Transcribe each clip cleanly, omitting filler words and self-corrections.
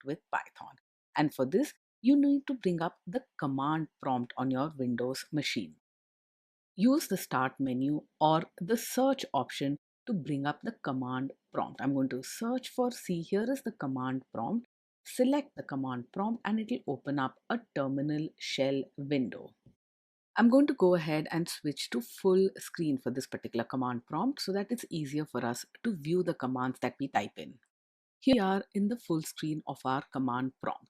with Python. And for this, you need to bring up the command prompt on your Windows machine. Use the start menu or the search option to bring up the command prompt. I'm going to search for C. Here is the command prompt. Select the command prompt and it will open up a terminal shell window. I'm going to go ahead and switch to full screen for this particular command prompt so that it's easier for us to view the commands that we type in. Here we are in the full screen of our command prompt.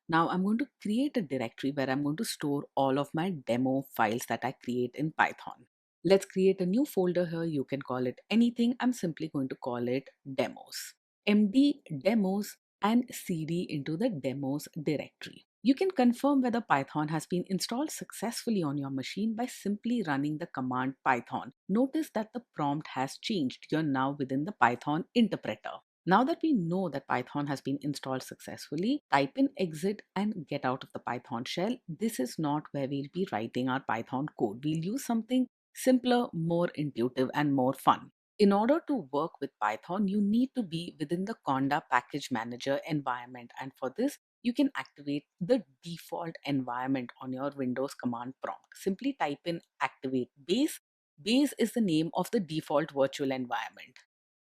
Now I'm going to create a directory where I'm going to store all of my demo files that I create in Python. Let's create a new folder here. You can call it anything. I'm simply going to call it demos. MD demos and cd into the demos directory. You can confirm whether Python has been installed successfully on your machine by simply running the command Python. Notice that the prompt has changed. You're now within the Python interpreter. Now that we know that Python has been installed successfully, type in exit and get out of the Python shell. This is not where we'll be writing our Python code. We'll use something simpler, more intuitive, and more fun. In order to work with Python, you need to be within the Conda package manager environment. And for this, you can activate the default environment on your Windows command prompt. Simply type in activate base. Base is the name of the default virtual environment.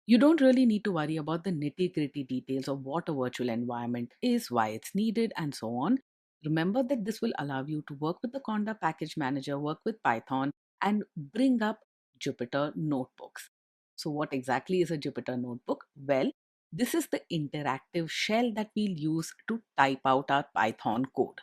You don't really need to worry about the nitty-gritty details of what a virtual environment is, why it's needed, and so on. Remember that this will allow you to work with the Conda package manager, work with Python, and bring up Jupyter notebooks. So what exactly is a Jupyter notebook? Well, this is the interactive shell that we'll use to type out our Python code.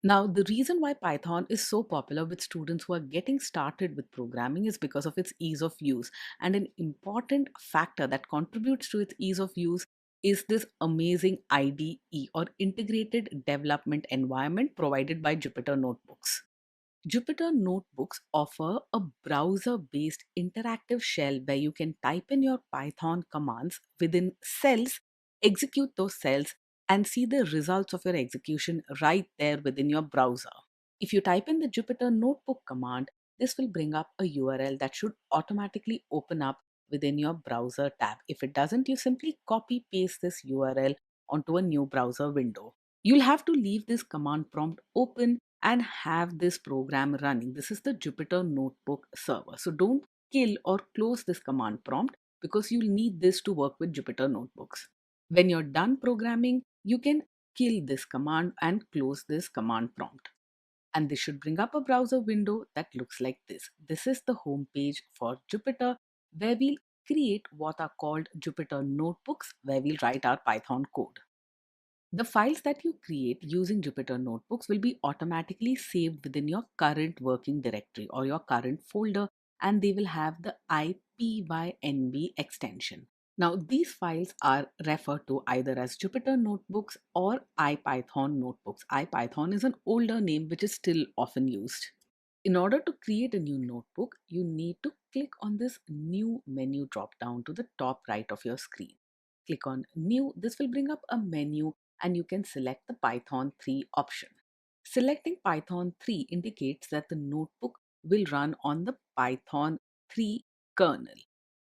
Now, the reason why Python is so popular with students who are getting started with programming is because of its ease of use. And an important factor that contributes to its ease of use is this amazing IDE or integrated development environment provided by Jupyter Notebooks. Jupyter Notebooks offer a browser-based interactive shell where you can type in your Python commands within cells, execute those cells, and see the results of your execution right there within your browser. If you type in the Jupyter Notebook command, this will bring up a URL that should automatically open up within your browser tab. If it doesn't, you simply copy paste this URL onto a new browser window. You'll have to leave this command prompt open and have this program running. This is the Jupyter Notebook server. So don't kill or close this command prompt because you'll need this to work with Jupyter Notebooks. When you're done programming, you can kill this command and close this command prompt. And this should bring up a browser window that looks like this. This is the home page for Jupyter, where we'll create what are called Jupyter Notebooks, where we'll write our Python code. The files that you create using Jupyter Notebooks will be automatically saved within your current working directory or your current folder, and they will have the IPYNB extension. Now, these files are referred to either as Jupyter Notebooks or IPython Notebooks. IPython is an older name which is still often used. In order to create a new notebook, you need to click on this new menu drop down to the top right of your screen. Click on New. This will bring up a menu and you can select the Python 3 option. Selecting Python 3 indicates that the notebook will run on the Python 3 kernel.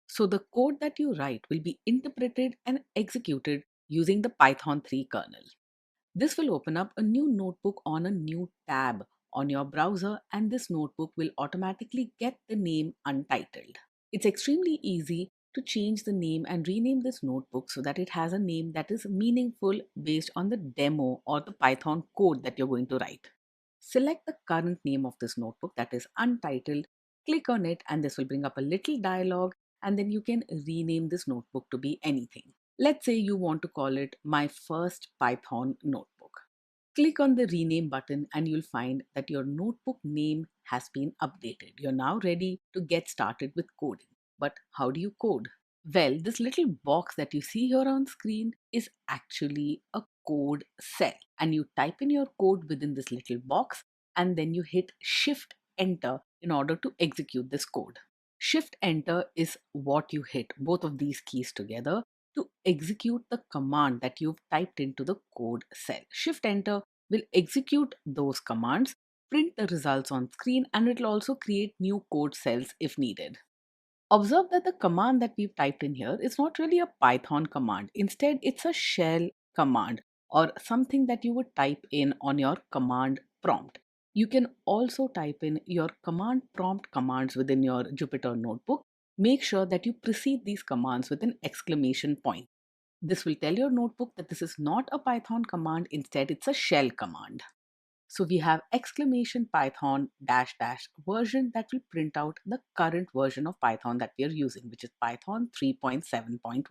So the code that you write will be interpreted and executed using the Python 3 kernel. This will open up a new notebook on a new tab on your browser, and this notebook will automatically get the name untitled. It's extremely easy to change the name and rename this notebook so that it has a name that is meaningful based on the demo or the Python code that you're going to write. Select the current name of this notebook, that is untitled, click on it, and this will bring up a little dialog, and then you can rename this notebook to be anything. Let's say you want to call it My First Python Notebook. Click on the rename button and you'll find that your notebook name has been updated. You're now ready to get started with coding. But how do you code? Well, this little box that you see here on screen is actually a code cell. And you type in your code within this little box and then you hit Shift Enter in order to execute this code. Shift Enter is what you hit, both of these keys together, to execute the command that you've typed into the code cell. Shift Enter will execute those commands, print the results on screen, and it will also create new code cells if needed. Observe that the command that we've typed in here is not really a Python command. Instead, it's a shell command or something that you would type in on your command prompt. You can also type in your command prompt commands within your Jupyter Notebook. Make sure that you precede these commands with an exclamation point. This will tell your notebook that this is not a Python command, instead it's a shell command. So we have exclamation Python dash dash version that will print out the current version of Python that we are using, which is Python 3.7.1.